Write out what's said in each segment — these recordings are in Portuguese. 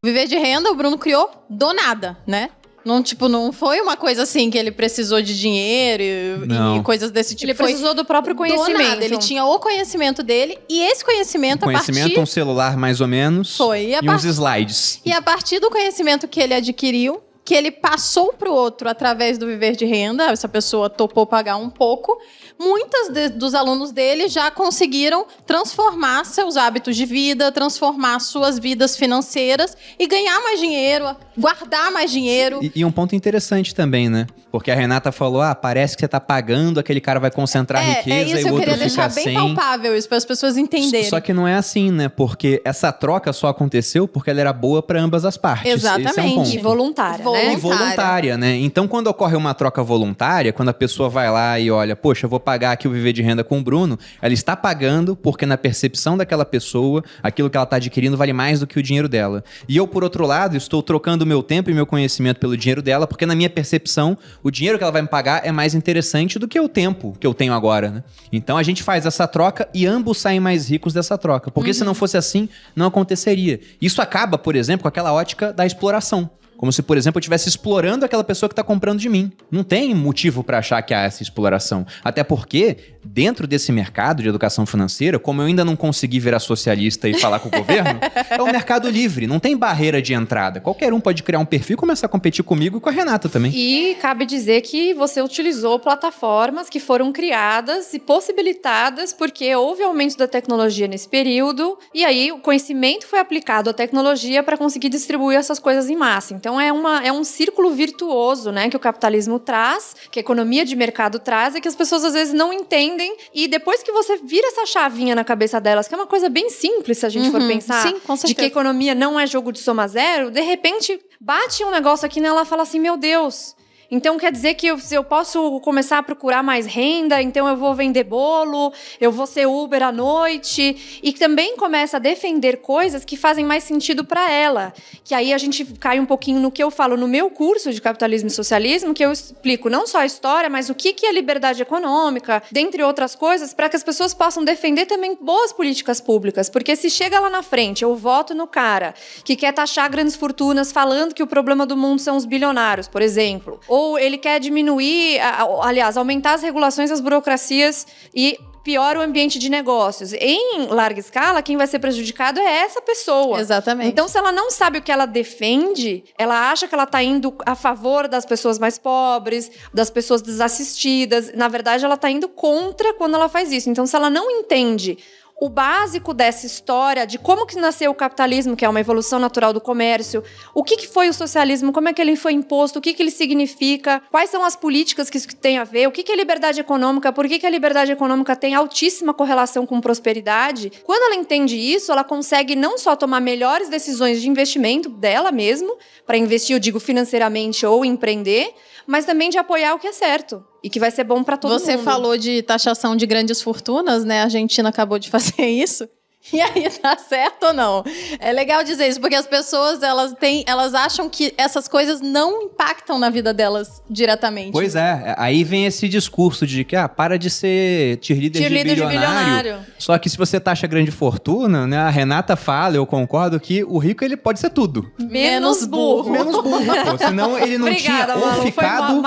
Viver de renda, o Bruno criou do nada, né? Não foi uma coisa assim que ele precisou de dinheiro e coisas desse tipo. Ele precisou do próprio conhecimento. Do nada. Ele tinha o conhecimento dele e esse conhecimento um celular mais ou menos e uns slides. E a partir do conhecimento que ele adquiriu, que ele passou para o outro através do viver de renda, essa pessoa topou pagar um pouco, dos alunos dele já conseguiram transformar seus hábitos de vida, transformar suas vidas financeiras e ganhar mais dinheiro, guardar mais dinheiro. E um ponto interessante também, né? Porque a Renata falou, parece que você tá pagando, aquele cara vai concentrar riqueza e o outro fica sem. Eu queria deixar bem palpável isso para as pessoas entenderem. Só que não é assim, né? Porque essa troca só aconteceu porque ela era boa para ambas as partes. Exatamente. Esse é um ponto. E voluntária, né? E voluntária, né? Então, quando ocorre uma troca voluntária, quando a pessoa vai lá e olha, poxa, eu vou pagar aqui o viver de renda com o Bruno, ela está pagando porque na percepção daquela pessoa, aquilo que ela está adquirindo vale mais do que o dinheiro dela. E eu, por outro lado, estou trocando meu tempo e meu conhecimento pelo dinheiro dela, porque na minha percepção, o dinheiro que ela vai me pagar é mais interessante do que o tempo que eu tenho agora, né? Então, a gente faz essa troca e ambos saem mais ricos dessa troca. Porque se não fosse assim, não aconteceria. Isso acaba, por exemplo, com aquela ótica da exploração. Como se, por exemplo, eu estivesse explorando aquela pessoa que está comprando de mim. Não tem motivo para achar que há essa exploração. Até porque, dentro desse mercado de educação financeira, como eu ainda não consegui virar socialista e falar com o governo, é um mercado livre, não tem barreira de entrada. Qualquer um pode criar um perfil e começar a competir comigo e com a Renata também. E cabe dizer que você utilizou plataformas que foram criadas e possibilitadas porque houve aumento da tecnologia nesse período e aí o conhecimento foi aplicado à tecnologia para conseguir distribuir essas coisas em massa. Então, é um círculo virtuoso, né, que o capitalismo traz, que a economia de mercado traz, e que as pessoas às vezes não entendem. E depois que você vira essa chavinha na cabeça delas, que é uma coisa bem simples, se a gente for pensar, sim, com certeza, de que a economia não é jogo de soma zero, de repente bate um negócio aqui nela e fala assim, meu Deus... Então, quer dizer que eu posso começar a procurar mais renda, então eu vou vender bolo, eu vou ser Uber à noite, e também começa a defender coisas que fazem mais sentido para ela. Que aí a gente cai um pouquinho no que eu falo no meu curso de Capitalismo e Socialismo, que eu explico não só a história, mas o que é liberdade econômica, dentre outras coisas, para que as pessoas possam defender também boas políticas públicas. Porque se chega lá na frente, eu voto no cara que quer taxar grandes fortunas falando que o problema do mundo são os bilionários, por exemplo, ou ele quer diminuir, aliás, aumentar as regulações, as burocracias e piora o ambiente de negócios. Em larga escala, quem vai ser prejudicado é essa pessoa. Exatamente. Então, se ela não sabe o que ela defende, ela acha que ela está indo a favor das pessoas mais pobres, das pessoas desassistidas. Na verdade, ela está indo contra quando ela faz isso. Então, se ela não entende o básico dessa história de como que nasceu o capitalismo, que é uma evolução natural do comércio, o que foi o socialismo, como é que ele foi imposto, o que ele significa, quais são as políticas que isso tem a ver, o que é liberdade econômica, por que a liberdade econômica tem altíssima correlação com prosperidade. Quando ela entende isso, ela consegue não só tomar melhores decisões de investimento dela mesmo, para investir, eu digo, financeiramente ou empreender, mas também de apoiar o que é certo e que vai ser bom para todo mundo. Você falou de taxação de grandes fortunas, né? A Argentina acabou de fazer isso. E aí, tá certo ou não? É legal dizer isso, porque as pessoas, elas acham que essas coisas não impactam na vida delas diretamente. Pois é, aí vem esse discurso de que, para de ser cheerleader de bilionário. Só que se você taxa grande fortuna, né, a Renata fala, eu concordo, que o rico, ele pode ser tudo. Menos burro. Menos burro, pô. Senão ele não Obrigada, tinha ou ficado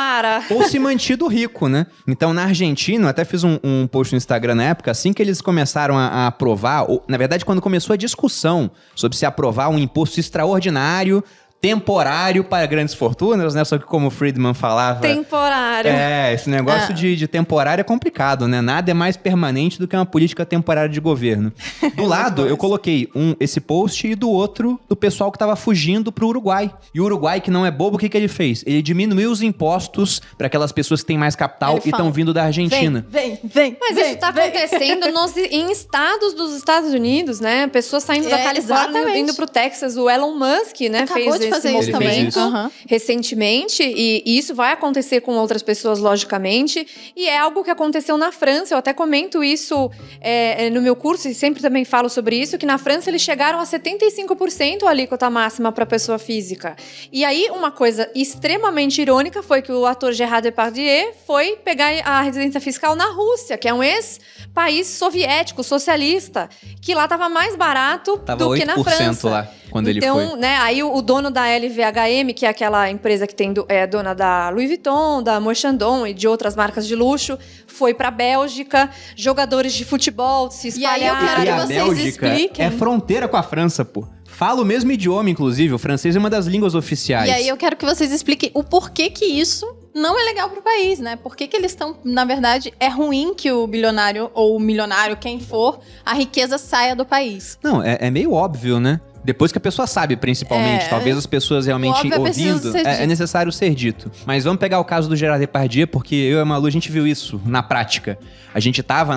ou se mantido rico, né? Então, na Argentina, eu até fiz um post no Instagram na época, assim que eles começaram a aprovar... Na verdade, quando começou a discussão sobre se aprovar um imposto extraordinário, temporário para grandes fortunas, né? Só que como o Friedman falava... Temporário. Esse negócio de temporário é complicado, né? Nada é mais permanente do que uma política temporária de governo. Do lado, eu coloquei esse post e do outro, do pessoal que estava fugindo pro Uruguai. E o Uruguai, que não é bobo, o que ele fez? Ele diminuiu os impostos para aquelas pessoas que têm mais capital e estão vindo da Argentina. Mas isso está acontecendo em estados dos Estados Unidos, né? Pessoas saindo da Califórnia, indo pro Texas. O Elon Musk, né, fez fazer isso também recentemente, e isso vai acontecer com outras pessoas, logicamente, e é algo que aconteceu na França. Eu até comento isso no meu curso, e sempre também falo sobre isso, que na França eles chegaram a 75% a alíquota máxima para pessoa física. E aí, uma coisa extremamente irônica foi que o ator Gérard Depardieu foi pegar a residência fiscal na Rússia, que é um ex-país soviético, socialista, que lá estava mais barato do que na França. Lá. quando ele então, foi. né, aí o dono da LVHM, que é aquela empresa que é dona da Louis Vuitton, da Moët Chandon e de outras marcas de luxo, foi pra Bélgica, jogadores de futebol se espalharam. E aí eu quero E que a vocês Bélgica expliquem. é fronteira com a França, pô. Fala o mesmo idioma, inclusive. O francês é uma das línguas oficiais. E aí eu quero que vocês expliquem o porquê que isso não é legal pro país, né? Por que eles estão... Na verdade, é ruim que o bilionário ou o milionário, quem for, a riqueza saia do país. Não, é meio óbvio, né? Depois que a pessoa sabe, principalmente. É. Talvez as pessoas realmente O óbvio é preciso ouvindo. ser É dito. necessário ser dito. Mas vamos pegar o caso do Gerard Depardieu, porque eu e a Malu, a gente viu isso na prática. A gente tava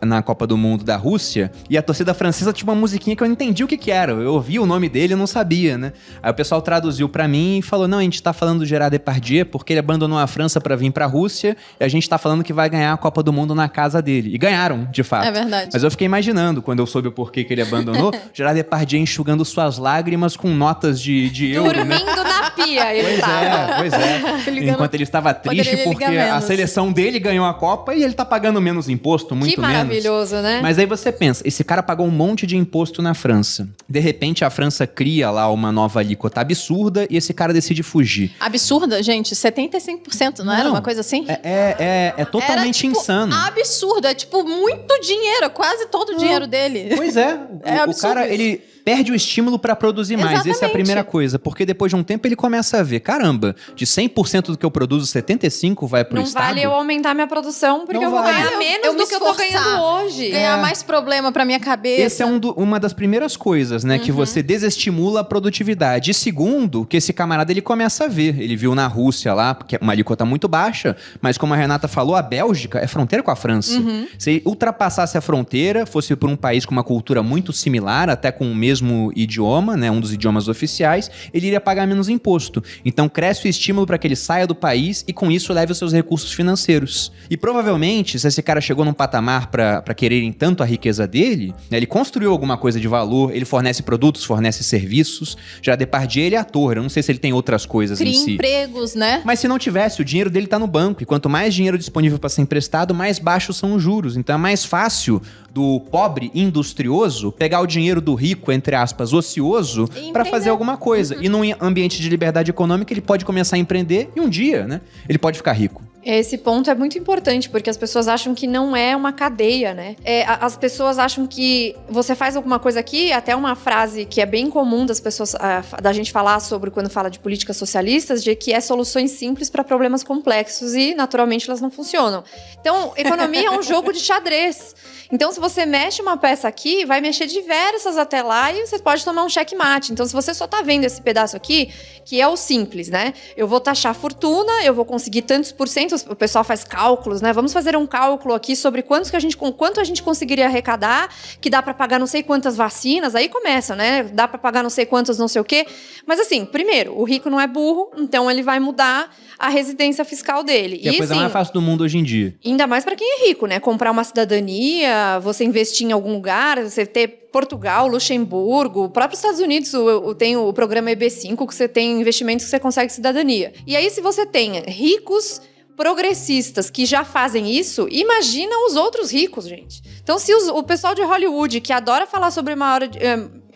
na Copa do Mundo da Rússia e a torcida francesa tinha uma musiquinha que eu não entendi o que era. Eu ouvi o nome dele e não sabia, né? Aí o pessoal traduziu pra mim e falou, não, a gente tá falando do Gerard Depardieu porque ele abandonou a França pra vir pra Rússia e a gente tá falando que vai ganhar a Copa do Mundo na casa dele. E ganharam, de fato. É verdade. Mas eu fiquei imaginando, quando eu soube o porquê que ele abandonou, Gerard Depardieu enxugando suas lágrimas com notas de euro, né? Dormindo na pia, ele tava. Pois é. Ligando- Enquanto ele estava triste Poderia porque ligar a menos. seleção dele ganhou a Copa e ele tá pagando menos imposto, muito Que menos. maravilhoso, né? Mas aí você pensa, esse cara pagou um monte de imposto na França. De repente a França cria lá uma nova alíquota absurda e esse cara decide fugir. Absurda, gente. 75%, não era Não. uma coisa assim? É totalmente Era, tipo, insano. Absurdo. É tipo muito dinheiro. Quase todo o dinheiro dele. Pois é. É o absurdo cara, isso. ele perde o estímulo pra produzir mais. Essa é a Exatamente. primeira coisa. Porque depois de um tempo ele começa a ver, caramba, de 100% do que eu produzo, 75% vai pro Não Estado. vale eu aumentar minha produção, porque Não eu vou vale. ganhar Eu menos me do que eu tô esforçar. ganhando hoje. Ganhar mais problema pra minha cabeça. Essa é uma das primeiras coisas, né? Que você desestimula a produtividade. E segundo, que esse camarada ele começa a ver. Ele viu na Rússia lá, que é uma alíquota muito baixa, mas como a Renata falou, a Bélgica é fronteira com a França. Se ultrapassasse a fronteira, fosse por um país com uma cultura muito similar, até com o mesmo idioma, né? Um dos idiomas oficiais, ele iria pagar menos imposto. Então cresce o estímulo para que ele saia do país e com isso leve os seus recursos financeiros. E provavelmente, se esse cara chegou num patamar para quererem tanto a riqueza dele, né, ele construiu alguma coisa de valor, ele fornece produtos, fornece serviços. Já Depardieu, ele é ator, eu não sei se ele tem outras coisas Cria em si. empregos, né? Mas se não tivesse, o dinheiro dele tá no banco. E quanto mais dinheiro disponível para ser emprestado, mais baixos são os juros. Então é mais fácil do pobre industrioso pegar o dinheiro do rico, entre aspas, ocioso, E para empreender. fazer alguma coisa. E num ambiente de liberdade econômica, ele pode começar a empreender e um dia, né? Ele pode ficar rico. Esse ponto é muito importante, porque as pessoas acham que não é uma cadeia, né? As pessoas acham que você faz alguma coisa aqui, até uma frase que é bem comum das pessoas, da gente falar sobre quando fala de políticas socialistas, de que é soluções simples para problemas complexos e, naturalmente, elas não funcionam. Então, economia é um jogo de xadrez. Então, se você mexe uma peça aqui, vai mexer diversas até lá e você pode tomar um checkmate. Então, se você só tá vendo esse pedaço aqui, que é o simples, né? Eu vou taxar fortuna, eu vou conseguir tantos por cento, o pessoal faz cálculos, né? Vamos fazer um cálculo aqui sobre quanto a gente conseguiria arrecadar, que dá para pagar não sei quantas vacinas, aí começa, né? Dá para pagar não sei quantas não sei o quê. Mas assim, primeiro, o rico não é burro, então ele vai mudar a residência fiscal dele. Que é a coisa mais fácil do mundo hoje em dia. Ainda mais para quem é rico, né? Comprar uma cidadania, você investir em algum lugar, você ter Portugal, Luxemburgo, o próprio Estados Unidos tem o programa EB5, que você tem investimentos que você consegue cidadania. E aí, se você tem ricos progressistas que já fazem isso, imagina os outros ricos, gente. Então, se o pessoal de Hollywood, que adora falar sobre uma hora de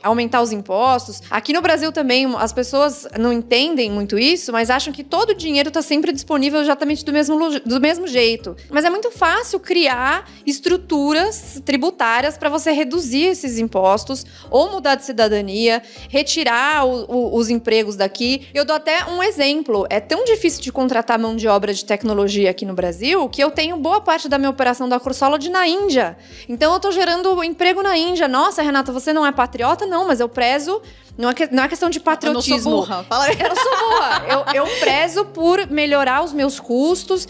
aumentar os impostos. Aqui no Brasil também, as pessoas não entendem muito isso, mas acham que todo o dinheiro está sempre disponível exatamente do mesmo jeito. Mas é muito fácil criar estruturas tributárias para você reduzir esses impostos, ou mudar de cidadania, retirar os empregos daqui. Eu dou até um exemplo. É tão difícil de contratar mão de obra de tecnologia aqui no Brasil que eu tenho boa parte da minha operação da Cursolid na Índia. Então eu estou gerando emprego na Índia. Nossa, Renata, você não é patriota? Não, mas eu prezo. Não é questão de patriotismo. Eu não sou burra. Fala aí. Eu não sou burra. Eu prezo por melhorar os meus custos.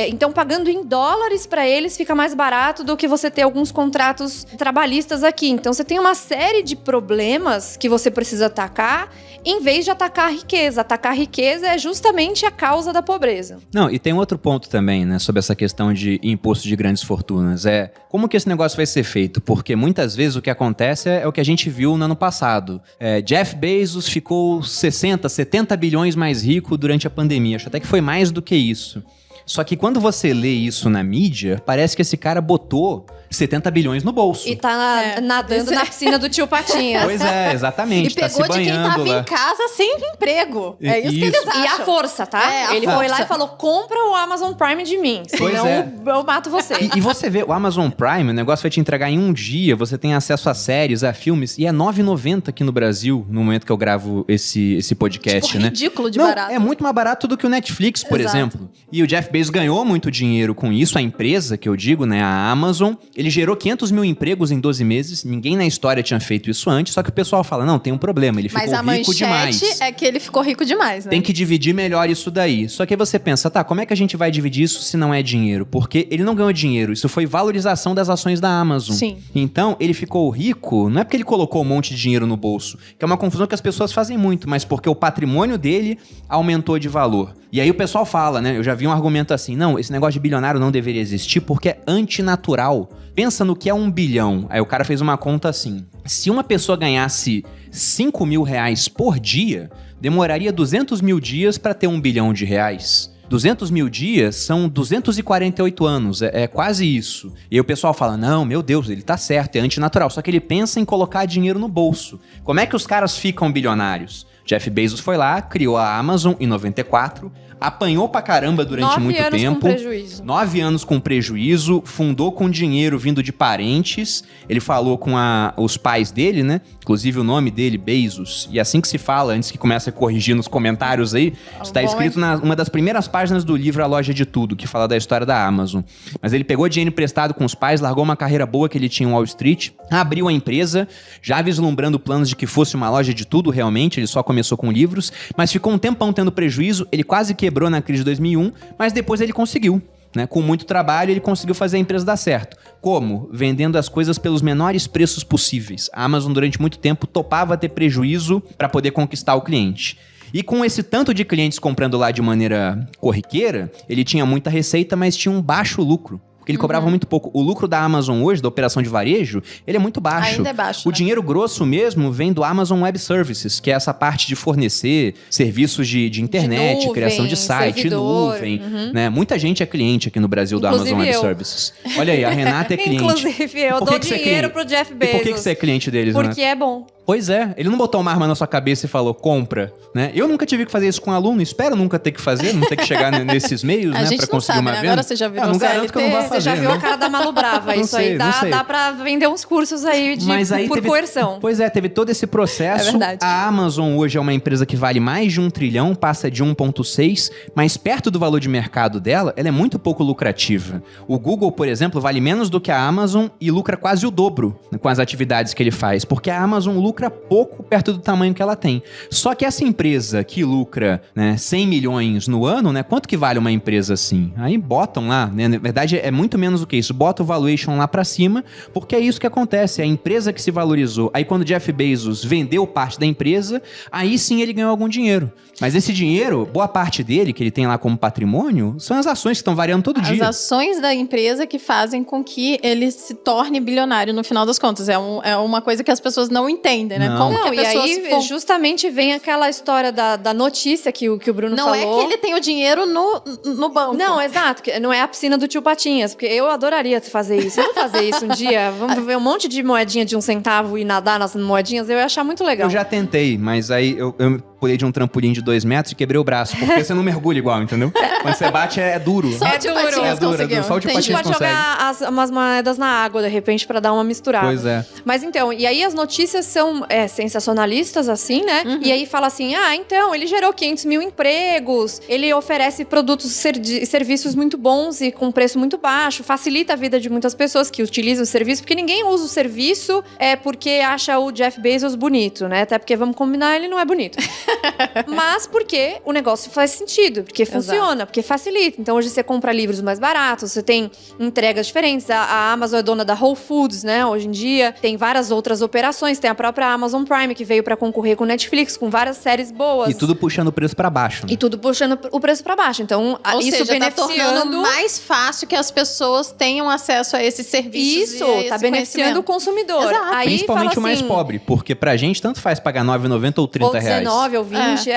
Então, pagando em dólares para eles fica mais barato do que você ter alguns contratos trabalhistas aqui. Então, você tem uma série de problemas que você precisa atacar, em vez de atacar a riqueza. Atacar a riqueza é justamente a causa da pobreza. Não, e tem outro ponto também, né, sobre essa questão de imposto de grandes fortunas. Como que esse negócio vai ser feito? Porque muitas vezes o que acontece é o que a gente viu no ano passado. Jeff Bezos ficou 60, 70 bilhões mais rico durante a pandemia. Acho até que foi mais do que isso. Só que quando você lê isso na mídia, parece que esse cara botou 70 bilhões no bolso. E tá nadando na piscina do tio Patinhas. Pois é, exatamente. E pegou tá se de quem banhando tava lá. em casa sem emprego. É isso que eles acham. E a força, tá? É, Ele foi lá e falou, compra o Amazon Prime de mim, Pois senão é. eu mato você. E você vê, o Amazon Prime, o negócio vai te entregar em um dia, você tem acesso a séries, a filmes, e é R$ 9,90 aqui no Brasil, no momento que eu gravo esse podcast, Tipo, né? ridículo de Não, barato. é muito mais barato do que o Netflix, por Exato. exemplo. E o Jeff Bezos ganhou muito dinheiro com isso, a empresa que eu digo, né, a Amazon, ele gerou 500 mil empregos em 12 meses, ninguém na história tinha feito isso antes, só que o pessoal fala, não, tem um problema, ele Mas ficou a rico demais. manchete é que ele ficou rico demais, né? Tem que dividir melhor isso daí. Só que aí você pensa, tá, como é que a gente vai dividir isso se não é dinheiro? Porque ele não ganhou dinheiro, isso foi valorização das ações da Amazon. Sim. Então, ele ficou rico, não é porque ele colocou um monte de dinheiro no bolso, que é uma confusão que as pessoas fazem muito, mas porque o patrimônio dele aumentou de valor. E aí o pessoal fala, né, eu já vi um argumento assim, não, esse negócio de bilionário não deveria existir porque é antinatural. Pensa no que é 1 bilhão. Aí o cara fez uma conta assim, se uma pessoa ganhasse 5 mil reais por dia, demoraria 200 mil dias para ter 1 bilhão de reais. 200 mil dias são 248 anos, é quase isso. E aí o pessoal fala, não, meu Deus, ele tá certo, é antinatural. Só que ele pensa em colocar dinheiro no bolso. Como é que os caras ficam bilionários? Jeff Bezos foi lá, criou a Amazon em 94, apanhou pra caramba durante muito 9 anos tempo. com prejuízo. 9 anos com prejuízo, fundou com dinheiro vindo de parentes. Ele falou com os pais dele, né? Inclusive o nome dele, Bezos. E assim que se fala, antes que comece a corrigir nos comentários aí, está escrito numa das primeiras páginas do livro A Loja de Tudo, que fala da história da Amazon. Mas ele pegou dinheiro emprestado com os pais, largou uma carreira boa que ele tinha em Wall Street, abriu a empresa, já vislumbrando planos de que fosse uma loja de tudo realmente, ele só começou com livros, mas ficou um tempão tendo prejuízo, ele quase quebrou na crise de 2001, mas depois ele conseguiu. Né? Com muito trabalho, ele conseguiu fazer a empresa dar certo. Como? Vendendo as coisas pelos menores preços possíveis. A Amazon, durante muito tempo, topava ter prejuízo para poder conquistar o cliente. E com esse tanto de clientes comprando lá de maneira corriqueira, ele tinha muita receita, mas tinha um baixo lucro. Porque ele cobrava muito pouco. O lucro da Amazon hoje, da operação de varejo, ele é muito baixo. Ainda é baixo, O né? dinheiro grosso mesmo vem do Amazon Web Services, que é essa parte de fornecer serviços de internet, nuvem, criação de site, servidor, nuvem. Né? Muita gente é cliente aqui no Brasil do Inclusive Amazon Web eu. Services. Olha aí, a Renata é cliente. Inclusive, eu Por que dou que você é dinheiro cliente? pro Jeff E Bezos. por que você é cliente deles, Porque né? é bom. Pois é, ele não botou uma arma na sua cabeça e falou, compra, né? Eu nunca tive que fazer isso com aluno, espero nunca ter que fazer, não ter que chegar nesses meios, A né, gente pra não conseguir sabe, uma né? venda. Agora você já virou não garanto que eu não vou CLT, fazer, Você já viu né? a cara da Malu Brava. Não Isso sei, aí não sei. dá pra vender uns cursos aí por coerção. Pois é, teve todo esse processo. É verdade. A Amazon hoje é uma empresa que vale mais de 1 trilhão, passa de 1,6, mas perto do valor de mercado dela, ela é muito pouco lucrativa. O Google, por exemplo, vale menos do que a Amazon e lucra quase o dobro, né, com as atividades que ele faz, porque a Amazon lucra pouco perto do tamanho que ela tem. Só que essa empresa que lucra, né, 100 milhões no ano, né, quanto que vale uma empresa assim? Aí botam lá, né, na verdade é muito menos do que isso, bota o valuation lá pra cima, porque é isso que acontece, é a empresa que se valorizou. Aí quando o Jeff Bezos vendeu parte da empresa, aí sim ele ganhou algum dinheiro. Mas esse dinheiro, boa parte dele, que ele tem lá como patrimônio, são as ações que estão variando todo As dia. ações da empresa que fazem com que ele se torne bilionário no final das contas. É uma coisa que as pessoas não entendem, né? Não. Como que a Não, e pessoa aí se for... justamente vem aquela história da notícia que o Bruno Não falou. é que ele tem o dinheiro no banco. Não, exato. Não é a piscina do tio Patinhas, porque eu adoraria fazer isso. Vamos fazer isso um dia? Vamos ver um monte de moedinha de 1 centavo e nadar nas moedinhas? Eu ia achar muito legal. Eu já tentei, mas aí eu pulei de um trampolim de 2 metros e quebrei o braço, porque você não mergulha igual, entendeu? Quando você bate é duro. Só o tio duro. Patinhas É duro, conseguiu. só o tio A gente Patinhas pode jogar umas moedas na água, de repente, pra dar uma misturada. Pois é. Mas então, e aí as notícias são sensacionalistas, assim, né? E aí fala assim, então, ele gerou 500 mil empregos, ele oferece produtos e serviços muito bons e com preço muito baixo, facilita a vida de muitas pessoas que utilizam o serviço, porque ninguém usa o serviço porque acha o Jeff Bezos bonito, né? Até porque, vamos combinar, ele não é bonito. Mas porque o negócio faz sentido, porque funciona, porque facilita. Então, hoje você compra livros mais baratos, você tem entregas diferentes. A Amazon é dona da Whole Foods, né? Hoje em dia, tem várias outras operações. Tem a própria Amazon Prime, que veio pra concorrer com o Netflix, com várias séries boas. E tudo puxando o preço pra baixo. Né? E tudo puxando o preço pra baixo. Então, Ou isso seja, beneficiando... tá tornando mais fácil que as pessoas tenham acesso a esses serviços. Isso, e a esse tá beneficiando o conhecimento. consumidor. Exato. Aí Principalmente fala o mais assim, pobre, porque pra gente tanto faz pagar R$9,90 ou R$30. ou 19 ou 20,